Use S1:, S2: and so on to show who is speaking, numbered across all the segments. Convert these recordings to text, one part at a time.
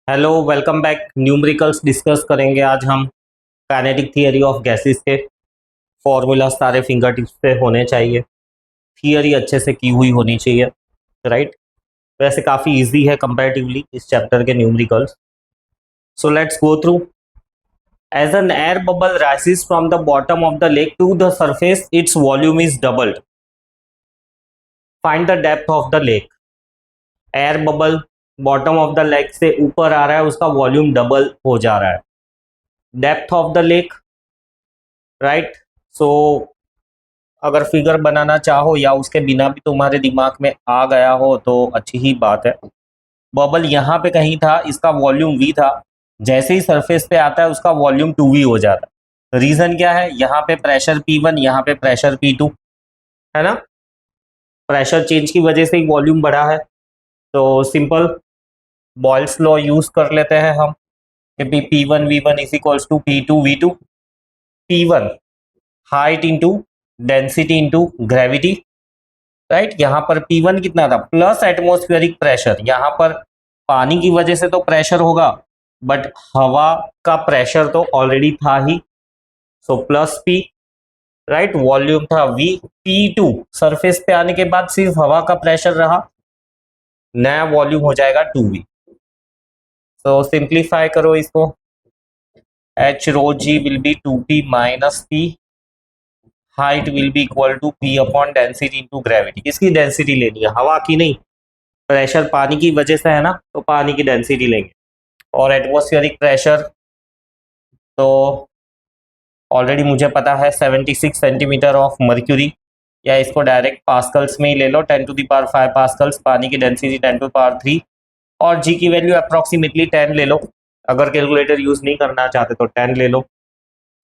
S1: Hello, welcome back. Numericals discuss करेंगे आज हम। काइनेटिक थियरी ऑफ गैसेस के फॉर्मूला सारे फिंगर टिप्स पे होने चाहिए। थियरी अच्छे से की हुई होनी चाहिए, राइट। वैसे काफ़ी इजी है कंपैरेटिवली इस चैप्टर के numericals. So let's go through. As an air bubble rises from the bottom of the lake to the surface, its volume is doubled. Find the depth of the lake. Air bubble bottom of the lake से ऊपर आ रहा है, उसका volume double हो जा रहा है। Depth of the lake, right. So अगर फिगर बनाना चाहो या उसके बिना भी तुम्हारे दिमाग में आ गया हो तो अच्छी ही बात है। बबल यहाँ पे कहीं था, इसका वॉल्यूम वी था। जैसे ही सरफेस पे आता है उसका वॉल्यूम 2v हो जाता है। रीजन क्या है? यहाँ पे प्रेशर P1, यहाँ पे प्रेशर P2, है ना। प्रेशर चेंज की वजह से ही वॉल्यूम बढ़ा है। तो सिंपल बॉयल्स लॉ यूज कर लेते हैं हम कि P1 V1 is equals to P2 V2। P1 height into density into gravity, right. यहाँ पर P1 कितना था? Plus atmospheric pressure. यहाँ पर पानी की वजह से तो प्रेशर होगा, बट हवा का प्रेशर तो ऑलरेडी था ही, so plus P, right. Volume था V। P2 सरफेस पे आने के बाद सिर्फ हवा का प्रेशर रहा, नया वॉल्यूम हो जाएगा 2V। तो सिंप्लीफाई करो इसको। H rho G will be 2P minus P। Height will be equal to P upon density into gravity. किसकी डेंसिटी लेनी है? हवा की नहीं, प्रेशर पानी की वजह से है ना, तो पानी की डेंसिटी लेंगे। और एटमॉस्फेरिक प्रेशर तो ऑलरेडी मुझे पता है 76 सेंटीमीटर ऑफ मर्क्यूरी, या इसको डायरेक्ट पास्कल्स में ही ले लो। 10⁵ पास्कल्स। पानी की डेंसिटी 10⁻3 और जी की वैल्यू अप्रॉक्सीमेटली 10 ले लो। अगर कैलकुलेटर यूज नहीं करना चाहते तो 10 ले लो।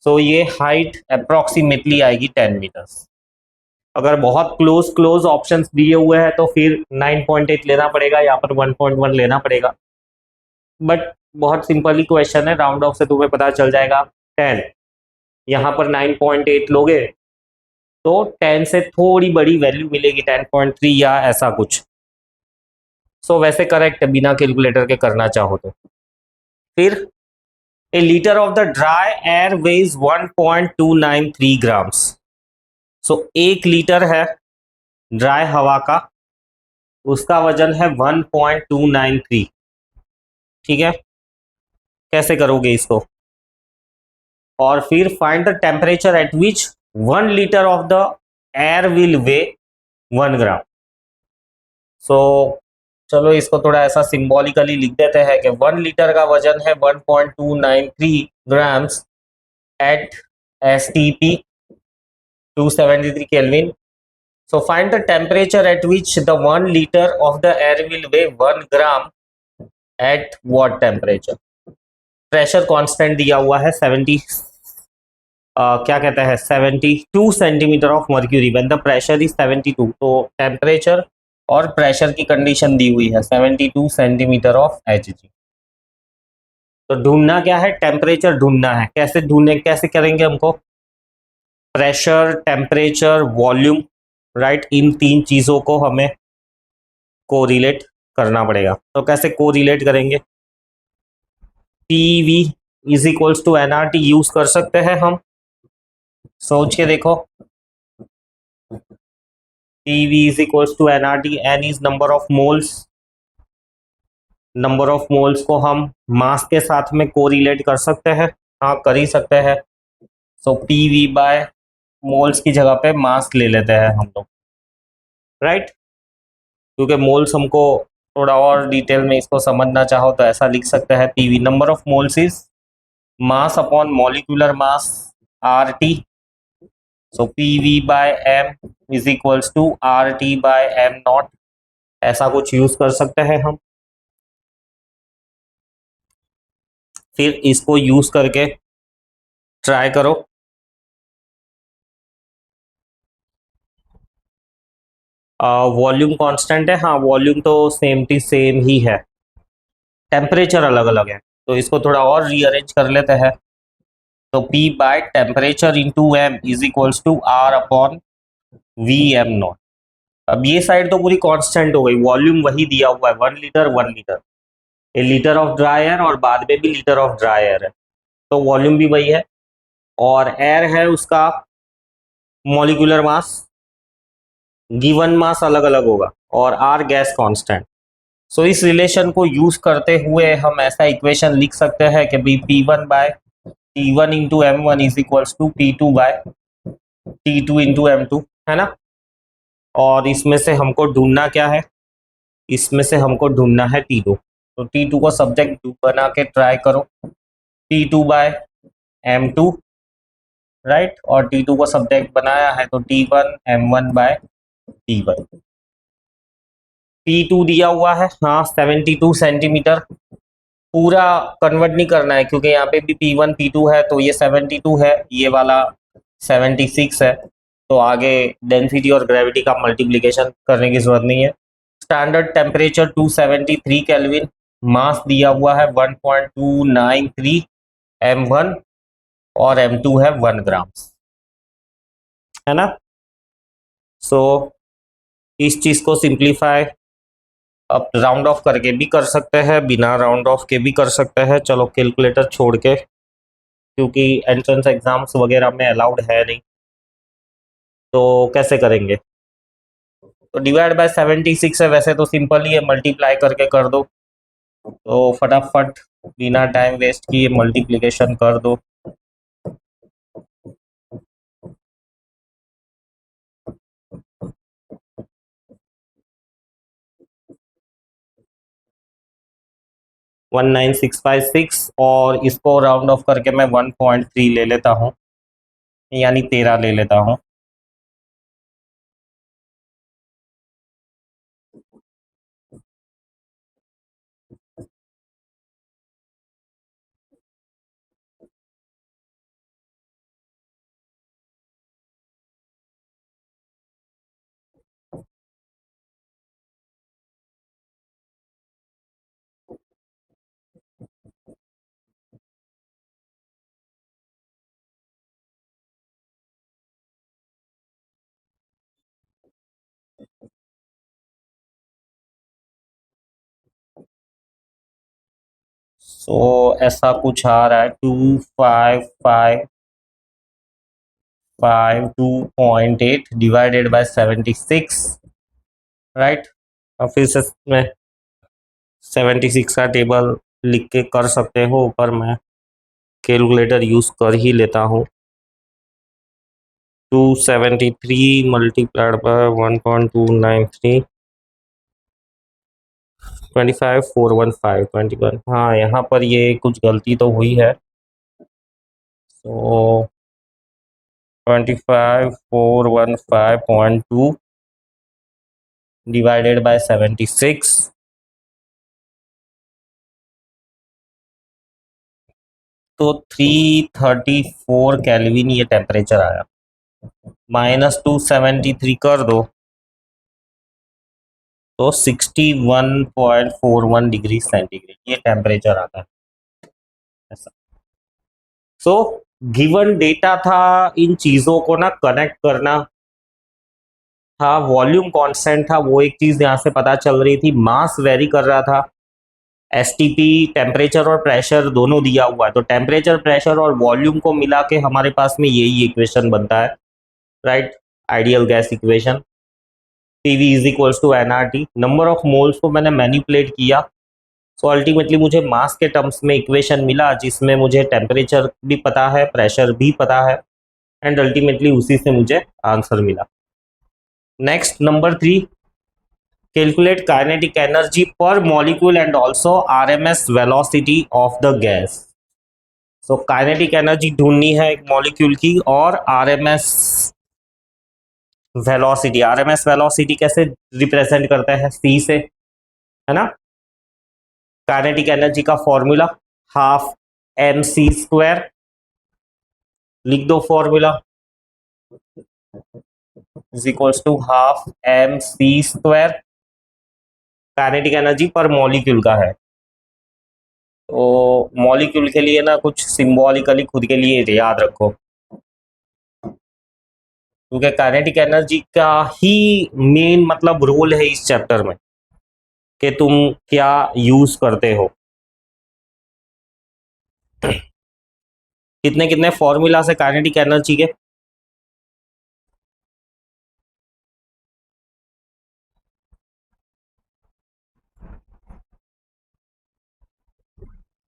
S1: सो ये हाइट अप्रॉक्सीमेटली आएगी 10 मीटर्स। अगर बहुत क्लोज क्लोज ऑप्शंस दिए हुए हैं तो फिर 9.8 लेना पड़ेगा, यहाँ पर 1.1 लेना पड़ेगा। बट बहुत सिंपल ही क्वेश्चन है, राउंड ऑफ से तुम्हें पता चल जाएगा 10। यहाँ पर 9.8 लोगे तो 10 से थोड़ी बड़ी वैल्यू मिलेगी, 10.3 या ऐसा कुछ। सो वैसे करेक्ट है बिना कैलकुलेटर के करना चाहो तो। फिर a litre of the dry air weighs 1.293 grams. So 1 litre है ड्राई हवा का, उसका वजन है 1.293। ठीक है, कैसे करोगे इसको? और फिर find the temperature at which 1 litre of the air will weigh 1 gram. So चलो इसको थोड़ा ऐसा सिंबॉलिकली लिख देते हैं कि 1 लीटर का वजन है 1.293 grams at STP 273 kelvin. So find the temperature at which the 1 liter of the air will weigh 1 gram at what temperature? Pressure constant दिया हुआ है 70, क्या कहता है 72 centimetre of mercury when the pressure is 72। तो टेम्परेचर और pressure की condition दी हुई है 72 सेंटीमीटर ऑफ Hg। तो ढूंढना क्या है? टेम्परेचर ढूंढना है। कैसे ढूंढने, कैसे करेंगे हमको? Pressure, temperature, volume, right. इन तीन चीजों को हमें कोरिलेट करना पड़ेगा। तो कैसे कोरिलेट करेंगे? PV is equals to NRT use कर सकते हैं हम। सोच के देखो। PV is equals to NRT। N is number of moles. Number of moles को हम मास के साथ में कोरिलेट कर सकते हैं। हाँ, कर ही सकते हैं। सो PV बाय मोल्स की जगह पे मास ले लेते हैं हम लोग, राइट। क्योंकि मोल्स हमको थोड़ा और डिटेल में इसको समझना चाहो तो ऐसा लिख सकते हैं। PV number of moles is mass upon molecular mass RT। So PV by M is equals to RT by M0। ऐसा कुछ यूज कर सकते हैं हम। फिर इसको यूज करके ट्राई करो। वॉल्यूम कांस्टेंट है, हाँ वॉल्यूम तो सेम ही है, टेम्परेचर अलग अलग है। तो इसको थोड़ा और रीअरेंज कर लेते हैं। तो P by temperature into M is equals to R upon VM0। अब ये साइड तो पूरी कांस्टेंट हो गई, वॉल्यूम वही दिया हुआ है 1 litre 1 litre. A litre of dry air और बाद में भी लीटर ऑफ ड्राई एयर है, तो वॉल्यूम भी वही है। और एयर है उसका मॉलिक्यूलर मास, गिवन मास अलग अलग होगा, और आर गैस कांस्टेंट। सो इस रिलेशन को यूज करते हुए हम ऐसा इक्वेशन लिख सकते हैं कि बी P1 by T1 into M1 is equals to P2 by T2 into M2, है ना। और इसमें से हमको ढूंढना क्या है, इसमें से हमको ढूंढना है T2। तो T2 को सब्जेक्ट बना के ट्राई करो, T2 बाय M2, राइट, और T2 को सब्जेक्ट बनाया है तो T1 M1 bye T1। P2 दिया हुआ है, हाँ 72 सेंटीमीटर। पूरा कन्वर्ट नहीं करना है क्योंकि यहाँ पे भी P1 P2 है, तो ये 72 है, ये वाला 76 है, तो आगे डेंसिटी और ग्रेविटी का मल्टीप्लिकेशन करने की जरूरत नहीं है। स्टैंडर्ड टेम्परेचर 273 केल्विन, मास दिया हुआ है 1.293 M1 और M2 है 1 ग्राम, है ना। सो इस चीज को सिंप्लीफाई अब राउंड ऑफ करके भी कर सकते हैं, बिना राउंड ऑफ के भी कर सकते हैं। चलो कैलकुलेटर छोड़ के, क्योंकि एंट्रेंस एग्जाम्स वगैरह में अलाउड है नहीं, तो कैसे करेंगे। तो डिवाइड बाय 76 है, वैसे तो सिंपल ही है, मल्टीप्लाई करके कर दो। तो फटाफट बिना टाइम वेस्ट किए मल्टीप्लिकेशन कर दो। वन 9656 और इसको राउंड ऑफ करके मैं 1.3 ले लेता हूँ, यानी 13 ले लेता हूँ। सो ऐसा कुछ आ रहा है 2555 डिवाइडेड बाय 76, राइट। और फिर से मैं 76 का टेबल लिख के कर सकते हो, पर मैं कैलकुलेटर यूज कर ही लेता हूँ। 273 मल्टीप्लाइड बाय 1.293 25415 21। हाँ, यहाँ पर ये कुछ गलती तो हुई है। सो 25415.2 डिवाइडेड बाय 76, तो 334 केल्विन ये टेम्परेचर आया। -273 कर दो तो 61.41 डिग्री सेंटीग्रेड ये टेम्परेचर आता है, ऐसा। सो गिवन डेटा था, इन चीजों को ना कनेक्ट करना था। वॉल्यूम कांस्टेंट था, वो एक चीज यहाँ से पता चल रही थी। मास वेरी कर रहा था, एसटीपी टेम्परेचर और प्रेशर दोनों दिया हुआ है, तो टेम्परेचर, प्रेशर और वॉल्यूम को मिला के हमारे पास में यही इक्वेशन बनता है, right, ideal gas equation. PV is equals to NRT। Number of moles को मैंने मैनिपुलेट किया, सो अल्टीमेटली मुझे मास के टर्म्स में इक्वेशन मिला, जिसमें मुझे टेम्परेचर भी पता है, प्रेशर भी पता है, एंड अल्टीमेटली उसी से मुझे आंसर मिला। Next number 3, calculate kinetic energy per molecule and also RMS velocity of the gas. So kinetic energy ढूंढनी है एक मॉलिक्यूल की, और RMS वेलोसिटी। RMS वेलोसिटी कैसे रिप्रेजेंट करते हैं, C से, है ना। काइनेटिक एनर्जी का फॉर्मूला हाफ mc², लिख दो formula, is equals to half mc²। Kinetic energy per molecule का है, तो मॉलिक्यूल के लिए ना कुछ सिंबॉलिकली खुद के लिए याद रखो, क्योंकि काइनेटिक एनर्जी का ही मेन मतलब रोल है इस चैप्टर में कि तुम क्या यूज करते हो। कितने कितने फॉर्मूला से काइनेटिक एनर्जी के?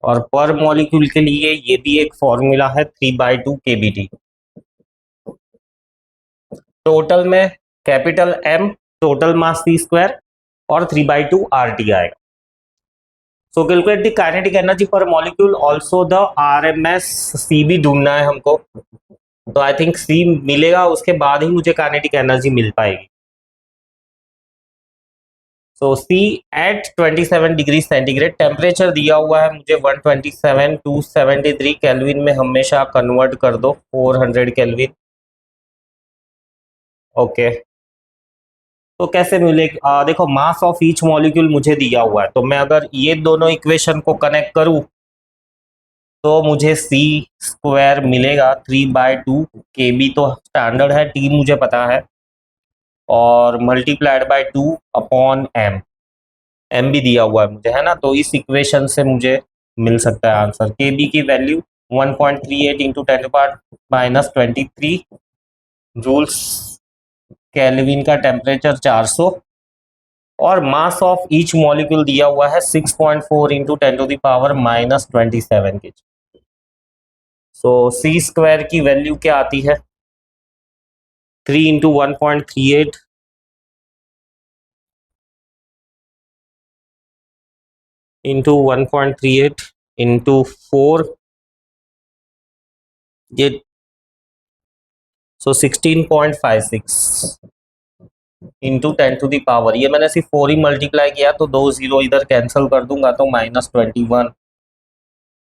S1: और पर मॉलिक्यूल के लिए ये भी एक फॉर्मूला है 3/2 kBT। टोटल में capital M total mass C square और 3/2 RT आएगा। So calculate the kinetic energy per molecule, also the RMS C भी ढूंढना है हमको। तो आई थिंक C मिलेगा, उसके बाद ही मुझे काइनेटिक एनर्जी मिल पाएगी। So C at 27 degree centigrade, temperature दिया हुआ है मुझे 127 टू 73 केल्विन में हमेशा कन्वर्ट कर दो, 400 केल्विन। ओके, तो कैसे मिलेगा? देखो, मास ऑफ ईच मॉलिक्यूल मुझे दिया हुआ है, तो मैं अगर ये दोनों इक्वेशन को कनेक्ट करूं तो मुझे C स्क्वायर मिलेगा 3/2 kb, तो स्टैंडर्ड है, T मुझे पता है, और मल्टीप्लाइड बाय 2 अपॉन M भी दिया हुआ है मुझे, है ना। तो इस इक्वेशन से मुझे मिल सकता है आंसर। kb की वैल्यू 1.38 इंटू 10⁻⁻23 जूल्स, केल्विन का टेम्परेचर 400, और मास ऑफ ईच मॉलिक्यूल दिया हुआ है 6.4 इंटू 10⁻⁻27 के। सो C स्क्वायर की वैल्यू क्या आती है? 3 इंटू 1.38 इंटू 1.38 इंटू 4, ये सो 16.56 इंटू 10⁻, ये मैंने सिर्फ 4 ही मल्टीप्लाई किया, तो 2 0 इधर कैंसिल कर दूंगा तो -21,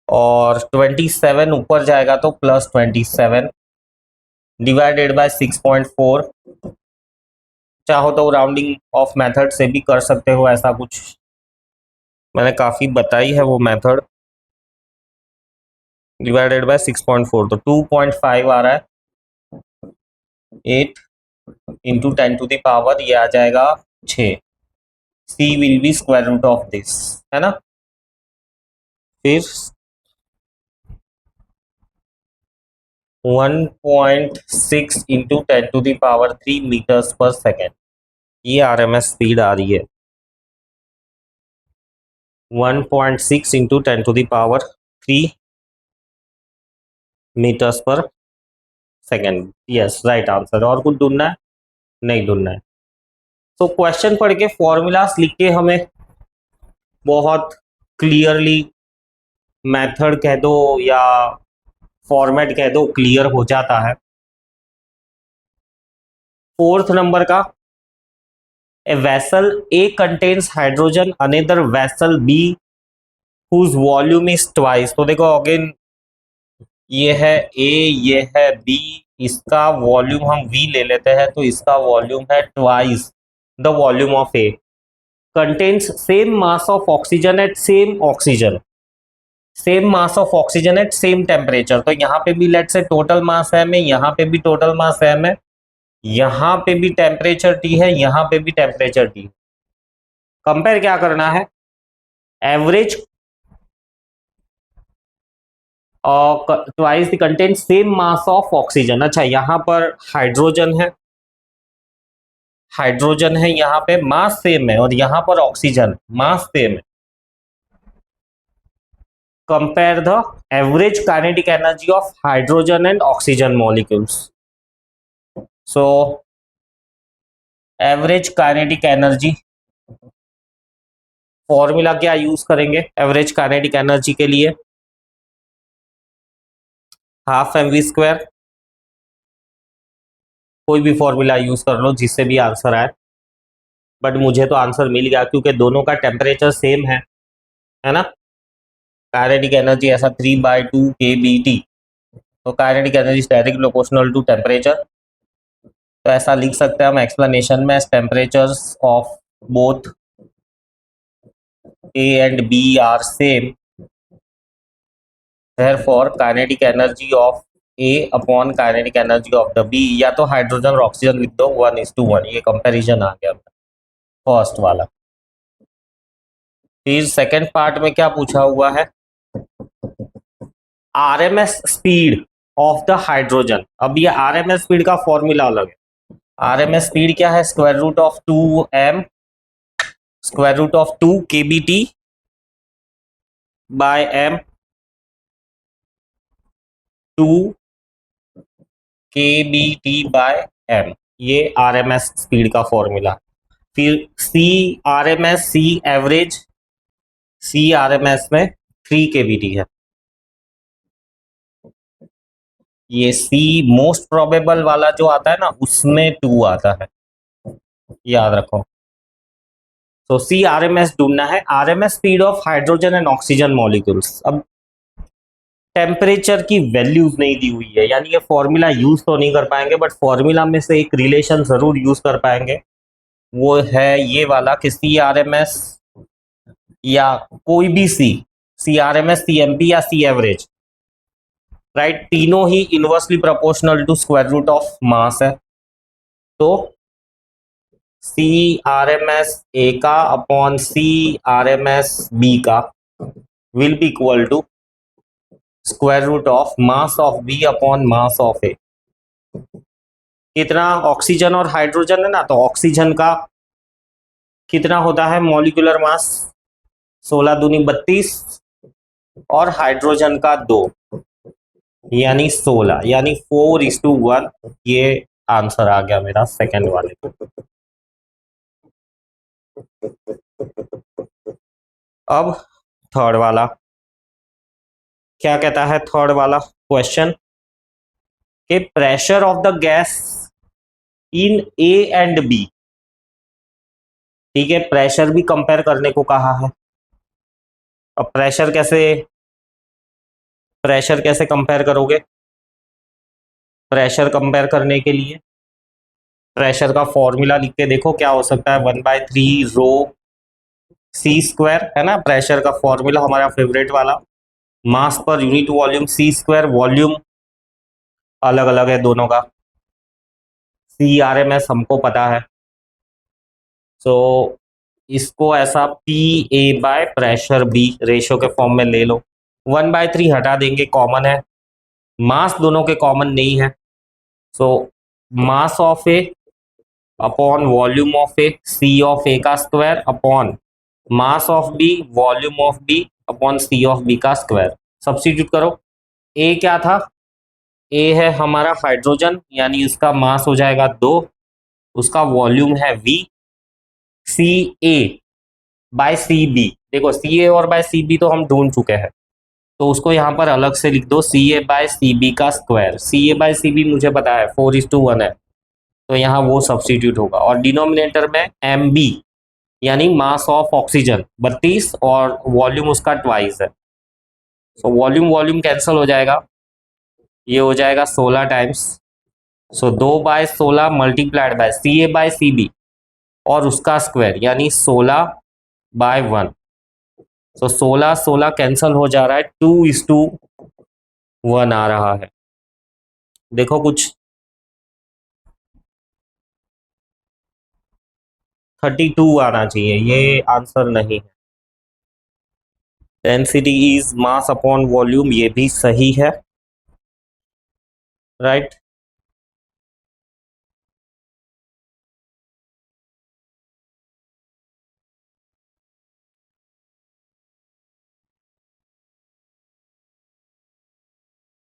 S1: और 27 ऊपर जाएगा तो +27 डिवाइडेड बाय 6.4। चाहो तो राउंडिंग ऑफ मेथड से भी कर सकते हो, ऐसा कुछ मैंने काफ़ी बताई है वो मेथड। डिवाइडेड बाय 6.4 तो 2.5 आ रहा है, 8 इंटू 10⁻, ये आ जाएगा 6। C will be square root of this, है ना। फिर 1.6 इंटू 10⁻³ मीटर्स पर सेकेंड, ये RMS स्पीड आ रही है। 1.6 इंटू 10⁻³ मीटर्स पर सेकेंड, यस राइट आंसर। और कुछ ढूंढना है? नहीं ढूंढना है। तो क्वेश्चन पढ़ के फॉर्मूलास लिख के हमें बहुत क्लियरली, मेथड कह दो या फॉर्मेट कह दो, क्लियर हो जाता है। 4th नंबर का, a vessel A contains hydrogen, another vessel B whose volume is twice. तो देखो अगेन, ये है A, ये है B, इसका वॉल्यूम हम V ले लेते हैं, तो इसका वॉल्यूम है twice the volume of A, contains same mass of oxygen at same oxygen, same mass of oxygen at same temperature. तो यहाँ पे भी लेट से टोटल मास M है, यहाँ पे भी टोटल मास M है, यहाँ पे भी टेम्परेचर T है, यहाँ पे भी टेम्परेचर T। कंपेयर क्या करना है? Average twice the content same mass of oxygen. अच्छा, यहाँ पर हाइड्रोजन है, हाइड्रोजन है, यहाँ पे मास सेम है, और यहाँ पर ऑक्सीजन, मास सेम है। Compare the average kinetic energy of hydrogen and oxygen molecules. So average kinetic energy, formula क्या यूज करेंगे एवरेज काइनेटिक एनर्जी के लिए? ½ mv², कोई भी फॉर्मूला यूज कर लो जिससे भी आंसर आए, बट मुझे तो आंसर मिल गया क्योंकि दोनों का टेम्परेचर सेम है ना। काइनेटिक एनर्जी ऐसा 3/2 kBT, तो kinetic energy direct proportional to temperature. तो ऐसा लिख सकते हैं हम एक्सप्लेनेशन में, temperatures of both A and B are same, therefore kinetic energy of A upon kinetic energy of the B, या तो हाइड्रोजन और ऑक्सीजन लिख दो 1:1, ये कंपैरिजन आ गया फर्स्ट वाला। फिर सेकंड पार्ट में क्या पूछा हुआ है? RMS speed of the hydrogen. अब ये आरएमएस स्पीड का फॉर्मूला अलग है। आरएमएस स्पीड क्या है? Square root of 2m square root of 2 kbt by m 2 kbt by m, ये आरएमएस स्पीड का फॉर्मूला। फिर C RMS, C average, C RMS में 3 kbt है। ये सी मोस्ट प्रोबेबल वाला जो आता है ना, उसमें 2 आता है, याद रखो। तो सी आरएमएस ढूंढना है, RMS speed of hydrogen and oxygen molecules. अब टेम्परेचर की वैल्यूज नहीं दी हुई है, यानी ये फॉर्मूला यूज तो नहीं कर पाएंगे, बट फॉर्मूला में से एक रिलेशन जरूर यूज कर पाएंगे। वो है ये वाला कि सी आरएमएस या कोई भी सी आरएमएस, सी एमपी या सी एवरेज, राइट, तीनों ही inversely proportional to square root of mass है। तो C R M S A का upon C R M S B का will be equal to square root of mass of B upon mass of A. कितना? Oxygen और hydrogen है ना, तो oxygen का कितना होता है मॉलिक्यूलर मास? 16 दूनी 32, और हाइड्रोजन का 2 यानी 16, यानी 4:1। ये आंसर आ गया मेरा सेकंड वाले। अब थर्ड वाला क्या कहता है? थर्ड वाला क्वेश्चन कि pressure of the gas in A and B. ठीक है, प्रेशर भी कंपेयर करने को कहा है। अब प्रेशर कैसे कंपेयर करोगे? प्रेशर कंपेयर करने के लिए प्रेशर का फॉर्मूला लिख के देखो, क्या हो सकता है? 1/3 रो सी स्क्वायर, है ना प्रेशर का फॉर्मूला हमारा फेवरेट वाला। Mass per unit volume C square, volume अलग अलग है दोनों का। सी आर एम एस हमको पता है, सो इसको ऐसा P A by pressure B ratio के फॉर्म में ले लो। 1/3 हटा देंगे, कॉमन है। मास दोनों के कॉमन नहीं है, so mass of A upon volume of A, C of A का square upon mass of B, volume of B upon C of B का स्क्वायर। सब्स्टिट्यूट करो। ए क्या था? ए है हमारा हाइड्रोजन, यानी उसका मास हो जाएगा 2, उसका वॉल्यूम है V. C A by C B, देखो सी ए और बाय सी बी तो हम ढूंढ चुके हैं, तो उसको यहाँ पर अलग से लिख दो, सी ए बाय सी बी का square. C A by C B मुझे पता है 4:1 है, तो यहाँ वो सब्स्टिट्यूट होगा। और डिनोमिनेटर में एम बी यानी मास ऑफ ऑक्सीजन 32 और वॉल्यूम उसका ट्वाइस है, सो वॉल्यूम वॉल्यूम कैंसिल हो जाएगा, ये हो जाएगा 16 times. So 2/16 multiplied by C A by C B और उसका स्क्वायर, यानी 16/1। सो 16 कैंसिल हो जा रहा है, 2:1 आ रहा है। देखो कुछ 32 आना चाहिए, ये आंसर नहीं है। Density is mass upon volume, ये भी सही है, राइट।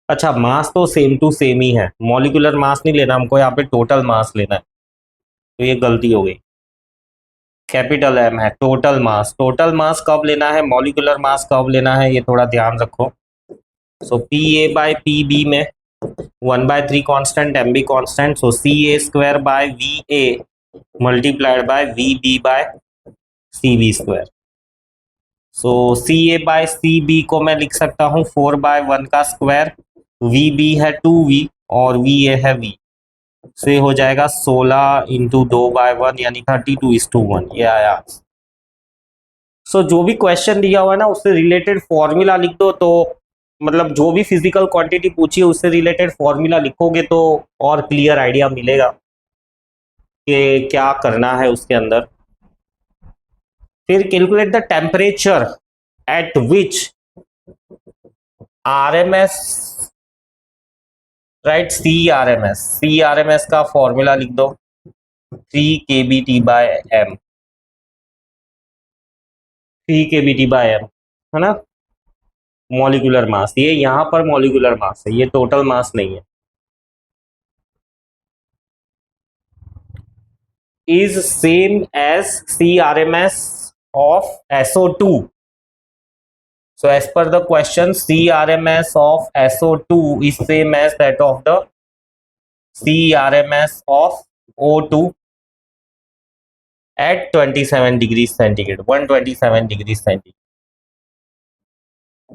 S1: अच्छा, मास तो सेम टू सेम ही है, मॉलिक्यूलर मास नहीं लेना हमको, यहाँ पे टोटल मास लेना है, तो ये गलती हो गई। कैपिटल एम है टोटल मास। टोटल मास कब लेना है, मॉलिक्यूलर मास कब लेना है, ये थोड़ा ध्यान रखो। So P A by P B में 1/3 constant, M B constant, so C A square by V A multiplied by V B by C B square. So C A by C B को मैं लिख सकता हूँ 4/1 का square, we B है 2v और V A है v, से हो जाएगा 16 इंटू 2/1 यानी 32:1, ये आया। सो जो भी क्वेश्चन दिया हुआ है ना, उससे रिलेटेड फॉर्मूला लिख दो, तो मतलब जो भी फिजिकल क्वांटिटी पूछी है उससे रिलेटेड फॉर्मूला लिखोगे तो और क्लियर आइडिया मिलेगा कि क्या करना है उसके अंदर। फिर calculate the temperature at which RMS, right, C R M S का फॉर्मूला लिख दो, 3 kBT/m, 3 kBT/m, है ना, मॉलिक्यूलर मास। ये यहां पर मॉलिक्यूलर मास है, ये टोटल मास नहीं है। Is same as CRMS of SO2. So as per the question, CRMS of SO2 is same as that of the CRMS of O2 at 27 degrees centigrade, 127 degree centigrade.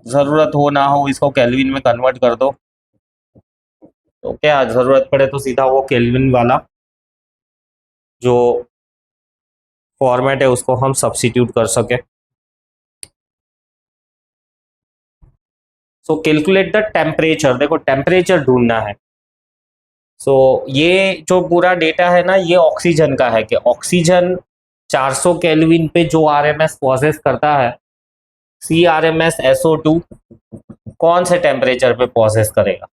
S1: जरूरत हो ना हो इसको kelvin में convert कर दो, तो क्या जरूरत पड़े तो सीधा वो केल्विन वाला जो फॉर्मेट है उसको हम सब्स्टिट्यूट कर सके। सो कैलकुलेट द टेम्परेचर, देखो टेम्परेचर ढूंढना है। सो ये जो पूरा डेटा है ना, ये ऑक्सीजन का है कि ऑक्सीजन 400 केल्विन पे जो आरएमएस पॉसेस करता है, CRMS/SO2 कौन से टेम्परेचर पे पॉसेस करेगा।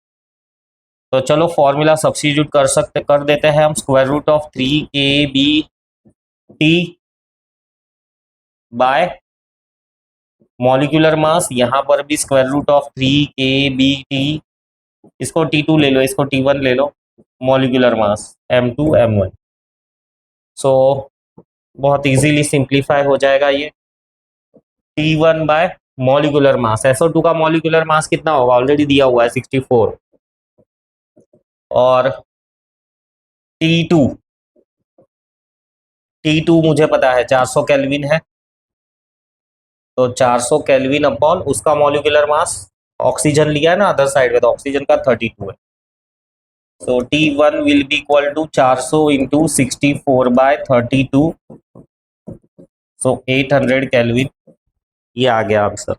S1: तो चलो फॉर्मूला सब्स्टिट्यूट कर देते हैं हम, square root of 3 kBT by molecular mass, यहां पर भी स्क्वायर रूट ऑफ 3 kBT, इसको T2 ले लो, इसको T1 ले लो, मॉलिक्यूलर मास M2 M1। सो बहुत इजीली सिंप्लीफाई हो जाएगा ये, T1 बाय मॉलिक्यूलर मास, SO2 का मॉलिक्यूलर मास कितना होगा, ऑलरेडी दिया हुआ है 64, और T2 मुझे पता है 400 केल्विन है, तो 400 केल्विन अपॉन उसका मॉलिक्यूलर मास, ऑक्सीजन लिया है ना अदर साइड में, तो ऑक्सीजन का 32 है। So T1 will be equal to 400 into 64/32, so 800 kelvin. ये आ गया आंसर।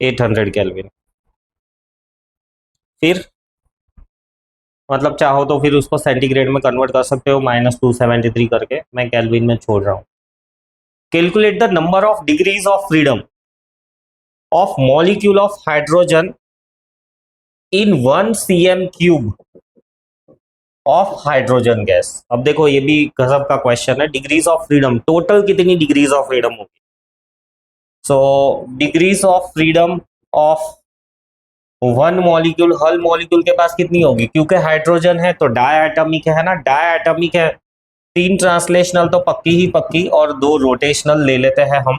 S1: केल्विन। फिर मतलब चाहो तो फिर उसको सेंटीग्रेड में कन्वर्ट कर सकते हो, -273 करके, मैं केल्विन में छोड़ रहा हूं। Calculate the number of degrees of freedom of molecule of hydrogen in 1 cm³ of hydrogen gas. अब देखो ये भी गजब का क्वेश्चन है, डिग्रीज ऑफ फ्रीडम, टोटल कितनी डिग्रीज ऑफ फ्रीडम होगी। So degrees of freedom of one molecule, हर मॉलिक्यूल के पास कितनी होगी, क्योंकि हाइड्रोजन है तो डायटॉमिक है ना, डायटॉमिक है, 3 ट्रांसलेशनल तो पक्की ही पक्की, और 2 रोटेशनल ले लेते हैं हम।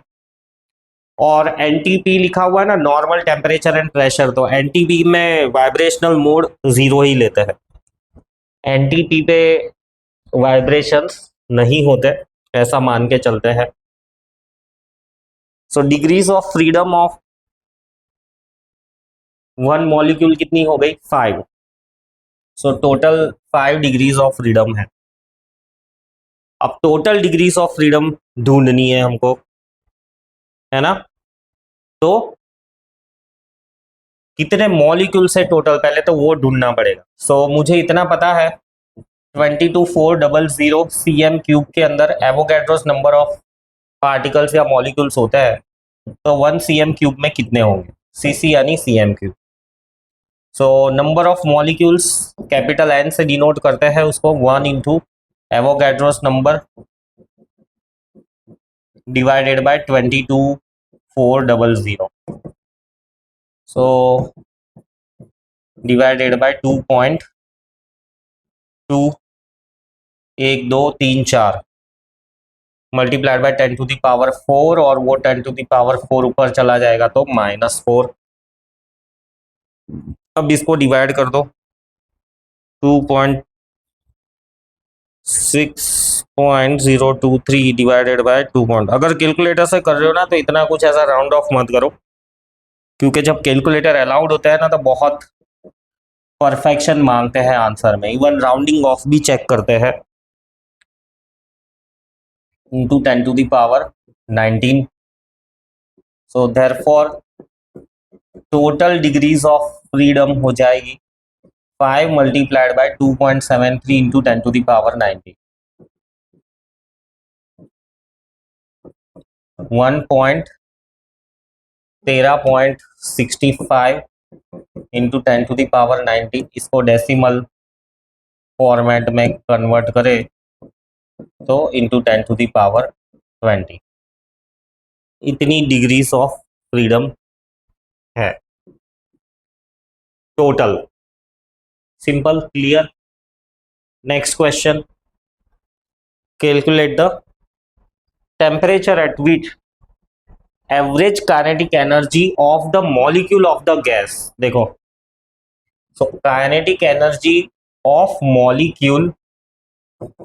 S1: और एनटीपी लिखा हुआ है ना, नॉर्मल टेम्परेचर एंड प्रेशर, तो एनटीपी में वाइब्रेशनल मोड 0 ही लेते हैं, एनटीपी पे वाइब्रेशंस नहीं होते, ऐसा मान के चलते हैं। So degrees of freedom of one molecule कितनी हो गई, 5। So total 5 degrees of freedom है। अब टोटल डिग्रीज ऑफ फ्रीडम ढूंढनी है हमको, है ना, तो कितने मॉलिक्यूल से टोटल, पहले तो वो ढूंढना पड़ेगा। सो मुझे इतना पता है 22,400 cm³ के अंदर एवोगैड्रोस नंबर ऑफ पार्टिकल्स या मॉलिक्यूल्स होते हैं, तो 1 cm³ में कितने होंगे, सीसी यानी cm³। So number of molecules capital N से डिनोट करते हैं उसको, 1 into Avogadro's number divided by 22,400, so divided by 2.2, 1 2 3 4 multiplied by 10⁴, और वो 10⁴ ऊपर चला जाएगा तो -4। अब इसको डिवाइड कर दो, 2.6.023 डिवाइडेड बाय 2 अगर कैलकुलेटर से कर रहे हो ना तो इतना कुछ ऐसा राउंड ऑफ मत करो, क्योंकि जब कैलकुलेटर अलाउड होता है ना तो बहुत परफेक्शन मांगते हैं आंसर में, इवन राउंडिंग ऑफ भी चेक करते हैं। Into 10⁻19, so therefore total degrees of freedom हो जाएगी 5 मल्टीप्लाइड बाय 2.73 इंटू 10⁻19। 1.13.65 इंटू 10⁻19, इसको डेसिमल फॉर्मेट में कन्वर्ट करें तो इंटू 10⁻20, इतनी डिग्रीज ऑफ फ्रीडम है total. Simple, clear. Next question, calculate the temperature at which average kinetic energy of the molecule of the gas. देखो, so kinetic energy of molecule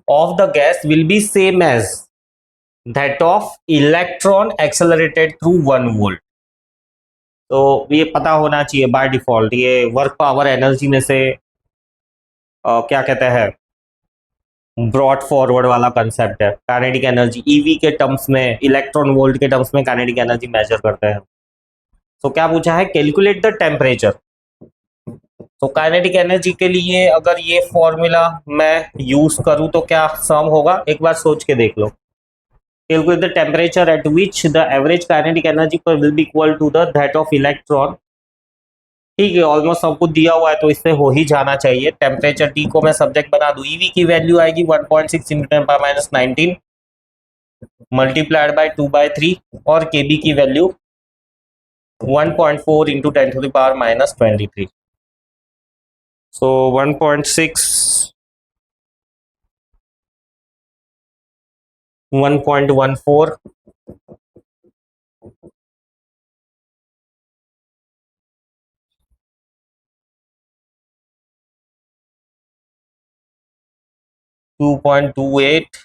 S1: of the gas will be same as that of electron accelerated through 1 volt. तो ये पता होना चाहिए by default, ये work power energy में से क्या कहते हैं, ब्रॉड फॉरवर्ड वाला कंसेप्ट है। काइनेटिक एनर्जी ईवी के टर्म्स में, इलेक्ट्रॉन वोल्ट के टर्म्स में काइनेटिक एनर्जी मेजर करते हैं। तो क्या पूछा है, कैलकुलेट द टेम्परेचर। तो काइनेटिक एनर्जी के लिए अगर ये फॉर्मूला मैं यूज करूं तो क्या सम होगा, एक बार सोच के देख लो। Calculate the temperature at which the average kinetic energy per will be equal to the that of electron. ठीक है, ऑलमोस्ट सब कुछ दिया हुआ है तो इससे हो ही जाना चाहिए। टेम्परेचर टी को मैं सब्जेक्ट बना दूं, ईवी की वैल्यू आएगी 1.6 इंटू 10⁻19 मल्टीप्लाइड बाय 2/3 और केबी की वैल्यू 1.4 इंटू 10⁻23। सो 1.6 1.14 2.28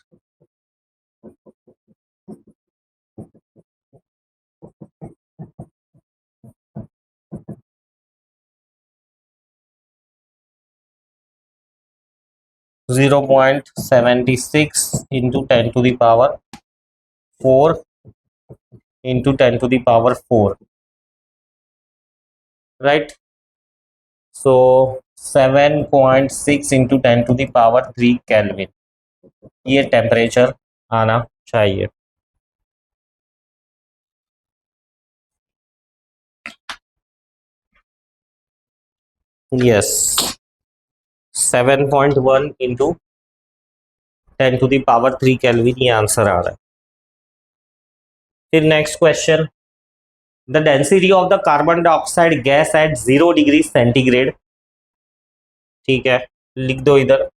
S1: 0.76 इंटू 10⁻4 इंटू 10⁻4, राइट। सो 7.6 इंटू 10⁻3 केल्विन, ये टेम्परेचर आना चाहिए। यस, 7.1 इंटू 10⁻3 केल्विन, ये आंसर आ रहा है। फिर next question, the density of the carbon dioxide gas at 0 degree centigrade. ठीक है, लिख दो इधर,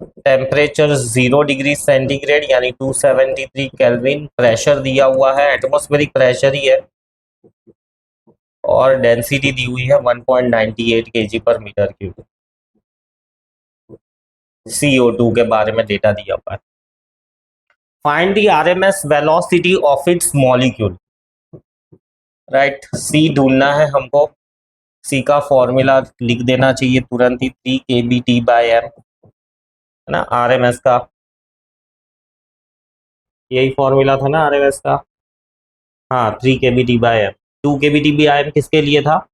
S1: टेम्परेचर 0 डिग्री सेंटीग्रेड यानी 273 केल्विन, प्रेशर दिया हुआ है, एटमॉस्फेरिक प्रेशर ही है, और डेंसिटी दी हुई है 1.98 kg पर मीटर क्यूब। CO2 के बारे में डेटा दिया हुआ है। Find the RMS velocity of its molecule, right. C ढूंढना है हमको, सी का फॉर्मूला लिख देना चाहिए तुरंत ही, 3 kBT/m, है ना, आरएमएस का यही फॉर्मूला था ना आरएमएस का। हाँ, 3 kBT/m। 2 kBT/m किसके लिए था,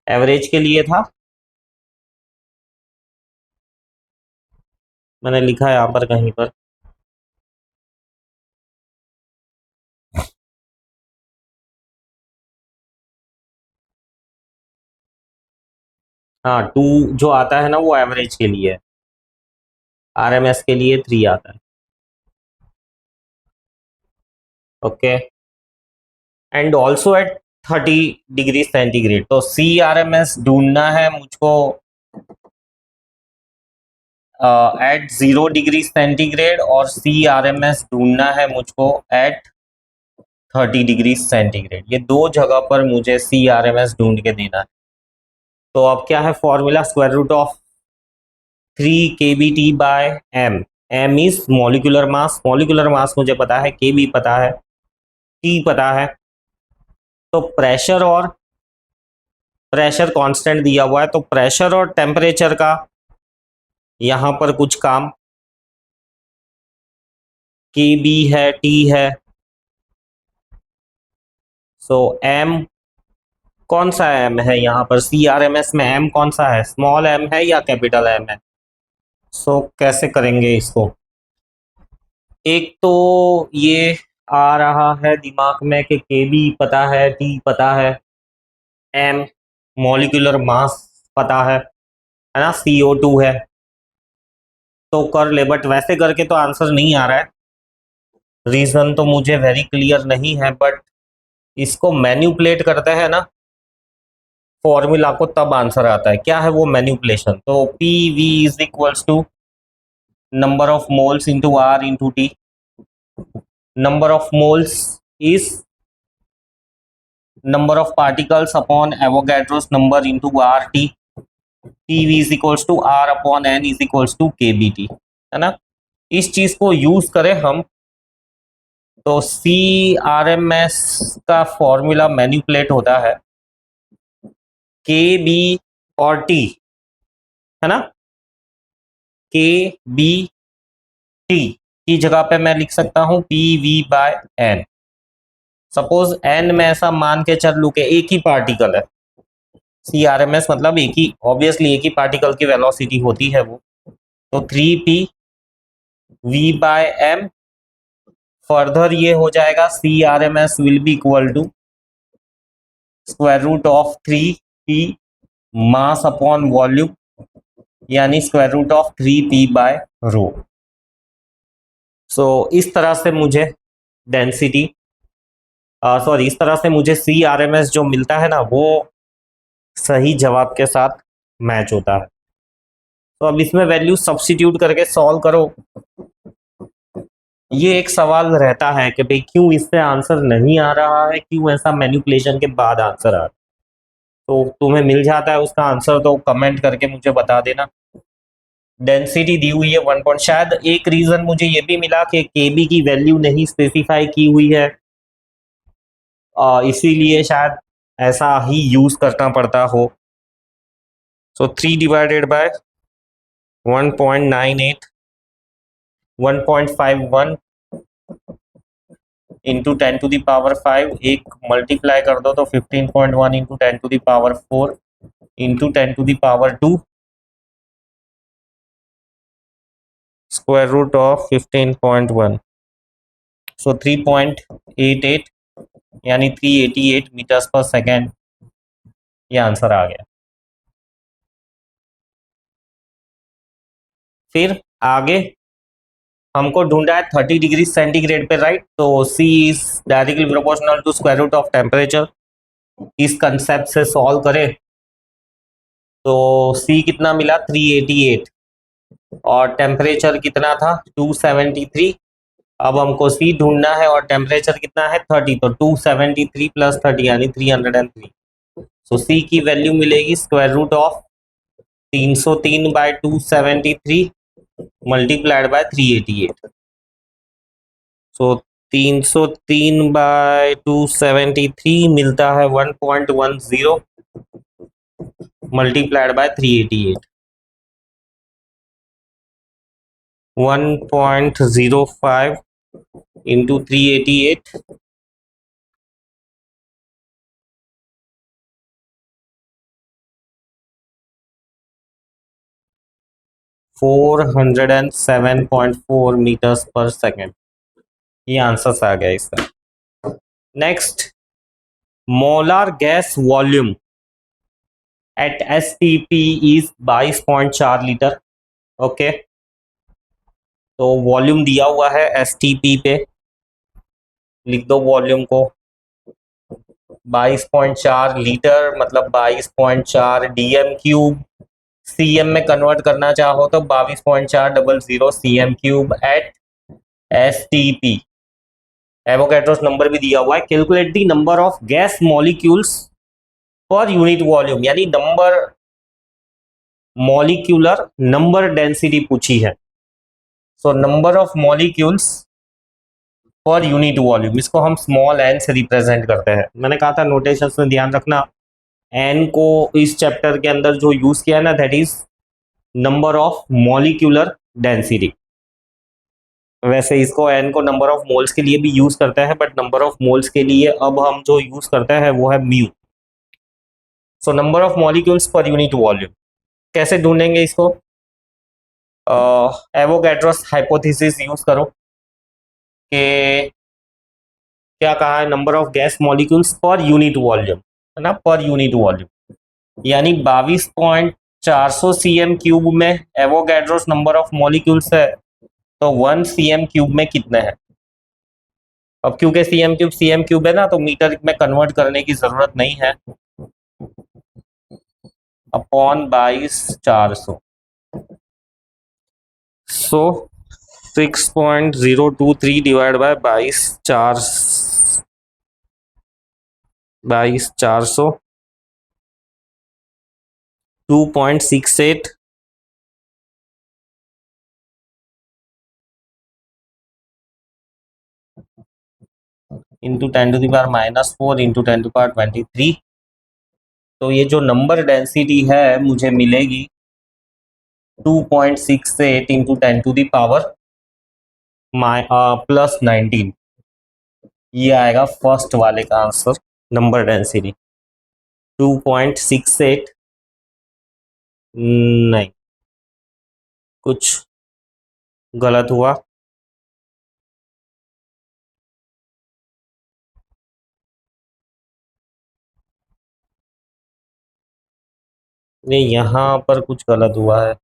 S1: एवरेज के लिए था, मैंने लिखा है यहाँ पर कहीं पर। हाँ, 2 जो आता है ना वो एवरेज के लिए है, आरएमएस के लिए 3 आता है। Okay, and also eight 30 degree centigrade. तो सी आरएमएस ढूंढना है मुझको एट 0 डिग्री सेंटीग्रेड, और सी आरएमएस ढूंढना है मुझको एट 30 डिग्री सेंटीग्रेड। ये दो जगह पर मुझे सी आरएमएस ढूंढ के देना है। तो अब क्या है formula, square root of 3 kBT/m। m is molecular mass, molecular mass मुझे पता है, kb पता है, t पता है। तो प्रेशर कांस्टेंट दिया हुआ है, तो प्रेशर और टेम्परेचर का यहां पर कुछ काम, kb है, t है। सो m कौन सा m है यहाँ पर, सी आर एम एस में m कौन सा है, स्मॉल m है या कैपिटल m है। सो कैसे करेंगे इसको, एक तो ये आ रहा है दिमाग में कि Kb पता है, T पता है, M मॉलिक्यूलर मास पता है ना, CO2 है, तो कर ले। बट वैसे करके तो आंसर नहीं आ रहा है, रीजन तो मुझे वेरी क्लियर नहीं है, बट इसको मैन्युपुलेट करते हैं ना फॉर्मूला को, तब आंसर आता है। क्या है वो मैन्युपुलेशन? तो P V is equals to number of moles into R into T. Number of moles is number of particles upon Avogadro's number into R T. P V is equals to R upon N is equals to K B T, है ना। इस चीज को use करें हम, तो C R M S का formula manipulate होता है के बी और टी, है ना। के बी टी की जगह पे मैं लिख सकता हूं P V by N. Suppose N में ऐसा मान के चल लू के एक ही पार्टिकल है, सी आर एम एस मतलब एक ही, ऑब्वियसली एक ही पार्टिकल की वेलोसिटी होती है वो, तो 3p we bye M. Further ये हो जाएगा C R M S will be equal to square root of 3p mass upon volume, यानी square root of 3p by rho. सो इस तरह से मुझे डेंसिटी सॉरी इस तरह से मुझे सी आर एम एस जो मिलता है ना, वो सही जवाब के साथ मैच होता है। तो अब इसमें वैल्यू सब्स्टिट्यूट करके सॉल्व करो। ये एक सवाल रहता है कि भाई क्यों इससे आंसर नहीं आ रहा है, क्यों ऐसा मैनिपुलेशन के बाद आंसर आ रहा है। तो तुम्हें मिल जाता है उसका आंसर तो कमेंट करके मुझे बता देना। डेंसिटी दी हुई है 1 पॉइंट। शायद एक रीजन मुझे ये भी मिला कि केबी की वैल्यू नहीं स्पेसिफाई की हुई है, इसीलिए शायद ऐसा ही यूज करना पड़ता हो। सो 3 डिवाइडेड बाय 1.98 1.51 इंटू 10⁵ एक मल्टीप्लाई कर दो तो 15.1 into 10⁴ into 10⁻², square root of 15.1, so 3.88 यानी 388 मीटर्स पर सेकेंड, ये आंसर आ गया। फिर आगे हमको ढूंढा है 30 डिग्री सेंटीग्रेड पे, राइट। तो C is directly proportional to square root of temperature. इस कंसेप्ट से सॉल्व करें तो सी कितना मिला 388 और टेम्परेचर कितना था 273। अब हमको सी ढूंढना है और टेम्परेचर कितना है 30, तो 273 प्लस 30 यानी 303। सो सी की वैल्यू मिलेगी square root of 303 by 273 multiplied by 388। So 303 by 273 मिलता है 1.10 मल्टीप्लाइड बाय 388, 1.05 इंटू 388, 407.4 मीटर्स पर सेकेंड। ये आंसर आ गया इसका। Next, molar gas volume at STP is 22.4 litre. Okay, तो वॉल्यूम दिया हुआ है STP पे, लिख दो वॉल्यूम को 22.4 लीटर, मतलब 22.4 DM³ CM में कन्वर्ट करना चाहो तो 22.400 CM³ eight STP। Avogadro's number भी दिया हुआ है। Calculate the number of gas molecules पर यूनिट वॉल्यूम, यानी नंबर मॉलिक्यूलर नंबर डेंसिटी पूछी है। सो नंबर ऑफ मॉलिक्यूल्स पर यूनिट वॉल्यूम, इसको हम स्मॉल n से रिप्रेजेंट करते हैं। मैंने कहा था नोटेशन में ध्यान रखना, n को इस चैप्टर के अंदर जो यूज किया है ना, that is number of molecular density. वैसे इसको n को नंबर ऑफ मोल्स के लिए भी यूज करते हैं, बट नंबर ऑफ मोल्स के लिए अब हम जो यूज करते हैं वो है mu. So number of molecules पर यूनिट वॉल्यूम कैसे ढूंढेंगे इसको? एवोगैड्रोस हाइपोथेसिस यूज करो कि क्या कहा है, नंबर ऑफ गैस मॉलिक्यूल्स पर यूनिट वॉल्यूम, है ना, पर यूनिट वॉल्यूम, यानी 22.400 सीएम क्यूब में एवोगैड्रोस नंबर ऑफ मॉलिक्यूल्स है, तो 1 सीएम क्यूब में कितने हैं। अब क्योंकि सीएम क्यूब है ना, तो मीटर में कन्वर्ट करने की जरूरत नहीं है, upon 22,400, so 6.023 divide by 22,400, 2.68 into 10⁻⁻4 into 10⁻23। तो ये जो नंबर डेंसिटी है मुझे मिलेगी 2.68 इंटू 10⁻⁻+ 19। ये आएगा फर्स्ट वाले का आंसर, नंबर डेंसिटी 2.68। नहीं, कुछ गलत हुआ। नहीं, यहाँ पर कुछ गलत हुआ है।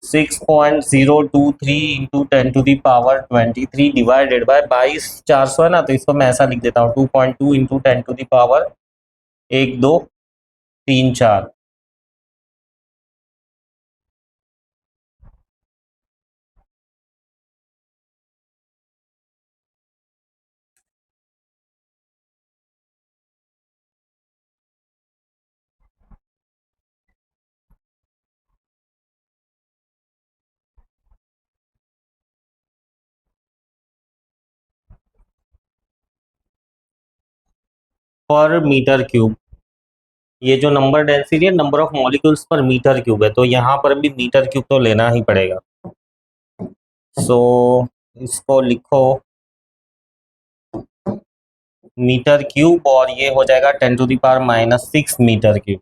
S1: Six point zero two three into 10⁻23 divided by 22,400 है ना, तो इसको मैं ऐसा लिख देता हूँ 2.2 इंटू 10⁻1 2 3 4 पर मीटर क्यूब। ये जो नंबर डेंसिटी है, नंबर ऑफ मॉलिक्यूल्स पर मीटर क्यूब है, तो यहाँ पर भी मीटर क्यूब तो लेना ही पड़ेगा। सो इसको लिखो मीटर क्यूब, और ये हो जाएगा 10⁻⁻6 मीटर क्यूब।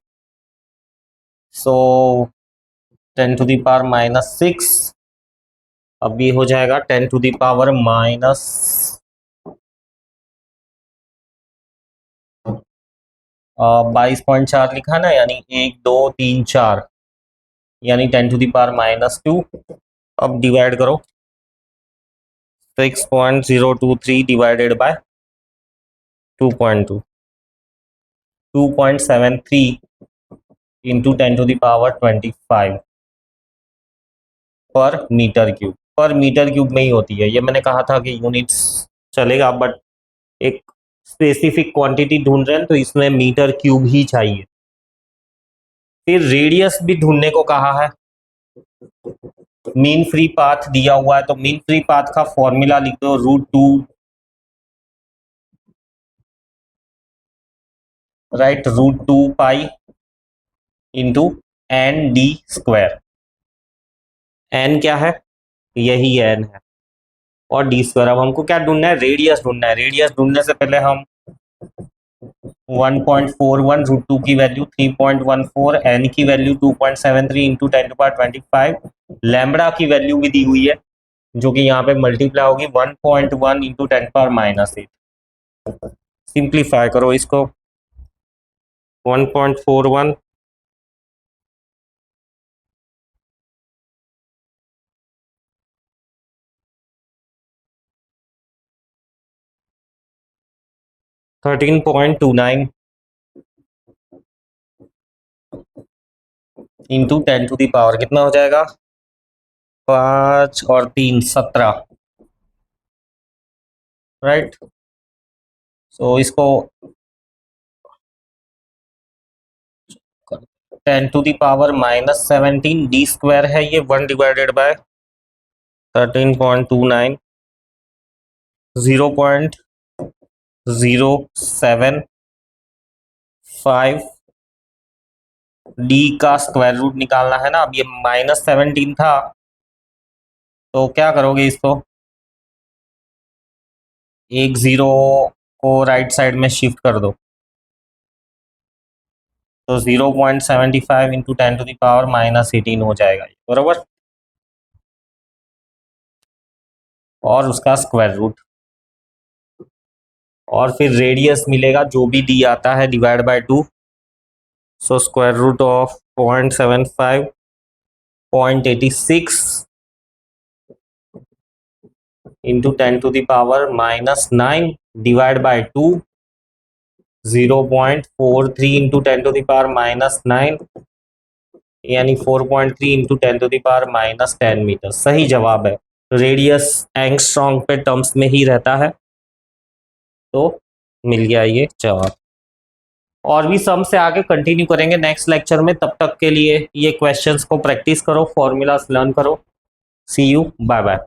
S1: सो 10⁻⁻6 अब ये हो जाएगा 10⁻22.4 लिखा ना, यानी 1 2 3 4, यानी 10⁻⁻2। अब डिवाइड करो 6.023 डिवाइडेड बाय 2.2, 2.73 इंटू 10⁻25 पर मीटर क्यूब। पर मीटर क्यूब में ही होती है, ये मैंने कहा था कि यूनिट्स चलेगा, बट एक स्पेसिफिक क्वांटिटी ढूंढ रहे हैं तो इसमें मीटर क्यूब ही चाहिए। फिर रेडियस भी ढूंढने को कहा है। मीन फ्री पाथ दिया हुआ है, तो मीन फ्री पाथ का फॉर्मूला लिख दो √2, right, √2 pi into n d²। n क्या है, यही n है, और d²। अब हमको क्या ढूंढना है, रेडियस ढूंढना है। रेडियस ढूंढने से पहले हम 1.41 √2 की वैल्यू 3.14, n की वैल्यू 2.73 इंटू 10⁻25, लैम्बडा की वैल्यू भी दी हुई है जो कि यहाँ पे मल्टीप्लाई होगी 1.1 इंटू 10⁻⁸। सिंप्लीफाई करो इसको, 1.41 13.29 इंटू 10⁻, कितना हो जाएगा, 5 और 3 17, राइट। सो इसको 10⁻⁻17 d² है, ये 1 डिवाइडेड बाय 13.29, 0.075 डी का स्क्वायर रूट निकालना है ना। अब ये -17 था, तो क्या करोगे, इसको एक जीरो को राइट साइड में शिफ्ट कर दो, तो 0.75 इंटू 10⁻⁻18 हो जाएगा, बराबर। और उसका स्क्वायर रूट, और फिर रेडियस मिलेगा जो भी डी आता है divide by 2। So square root of 0.75 0.86 into 10⁻⁻9 divide by 2, 0.43 into 10⁻⁻9 यानी 4.3 इंटू 10⁻⁻10 मीटर सही जवाब है। रेडियस एंगस्ट्रॉन्ग पे टर्म्स में ही रहता है, तो मिल गया ये जवाब। और भी सम से आगे कंटिन्यू करेंगे नेक्स्ट लेक्चर में, तब तक के लिए ये क्वेश्चंस को प्रैक्टिस करो, फॉर्मूलास लर्न करो। सी यू, बाय बाय।